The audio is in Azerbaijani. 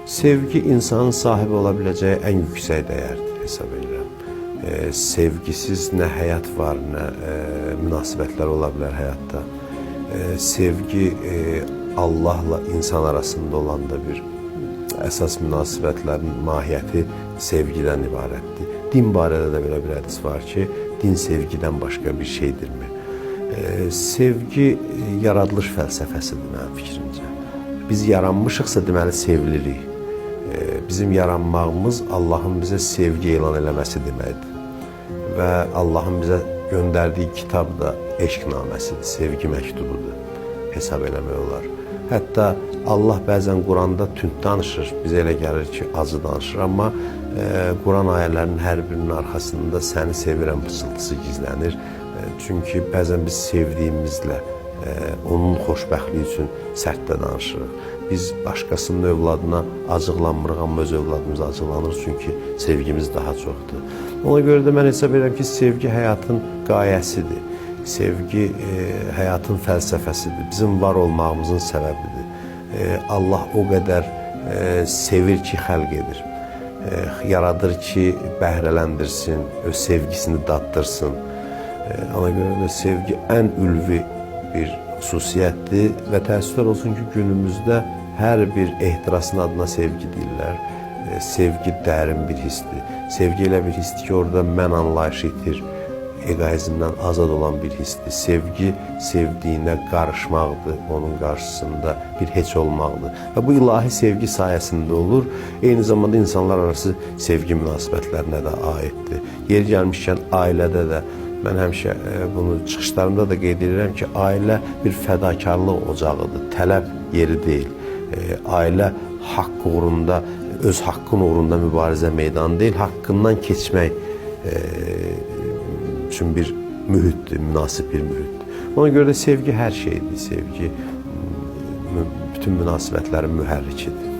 Sevgi insanın sahibi olabileceği en yüksek değerdir hesab edirəm. Sevgisiz nə həyat var, nə münasibətlər ola bilər həyatda. Sevgi Allahla insan arasında olan da bir əsas münasibətlərin mahiyyəti sevgidən ibarətdir. Din barədə də belə bir hədis var ki, din sevgidən başqa bir şeydirmi? Sevgi yaradılış fəlsəfəsidir mənim fikrimcə. Biz yaranmışıqsa deməli sevilirik. Bizim yaranmağımız Allahın bizə sevgi elan eləməsi deməkdir. Və Allahın bizə göndərdiyi kitab da eşqnaməsidir, sevgi məktubudur hesab eləmək olar. Hətta Allah bəzən Quranda tünd danışır, bizə elə gəlir ki, acı danışır, amma Quran ayələrinin hər birinin arxasında səni sevirəm pısıltısı gizlənir. Çünki bəzən biz sevdiyimizlə onun xoşbəxtliyi üçün sərt də danışırıq. Biz başqasının övladına acıqlanmırıq, amma öz övladımıza acıqlanırıq çünki sevgimiz daha çoxdur. Ona görə də mən hesab edirəm ki, sevgi həyatın qayəsidir. Sevgi həyatın fəlsəfəsidir, bizim var olmağımızın səbəbidir. Allah o qədər sevir ki, xəlq edir. Yaradır ki, bəhrələndirsin, öz sevgisini daddırsın. Ona görə də sevgi ən ülvi bir xüsusiyyətdir və təəssüflər olsun ki, günümüzdə hər bir ehtirasın adına sevgi deyirlər. Sevgi dərin bir hissdir. Sevgi elə bir hissdir ki, orada mən anlayışı itir, egoizmdən azad olan bir hissdir. Sevgi sevdiyinə qarışmaqdır, onun qarşısında bir heç olmaqdır. Və bu ilahi sevgi sayəsində olur. Eyni zamanda insanlar arası sevgi münasibətlərinə də aiddir. Yeri gəlmişkən ailədə də mən həmişə bunu çıxışlarımda da qeyd edirəm ki, ailə bir fədakarlıq ocağıdır, tələb yeri deyil. Ailə haqq uğrunda, öz haqqın uğrunda mübarizə meydanı deyil, haqqından keçmək üçün bir mühitdir, münasib bir mühitdir. Ona görə də sevgi hər şeydir, sevgi bütün münasibətlərin mühərrikidir.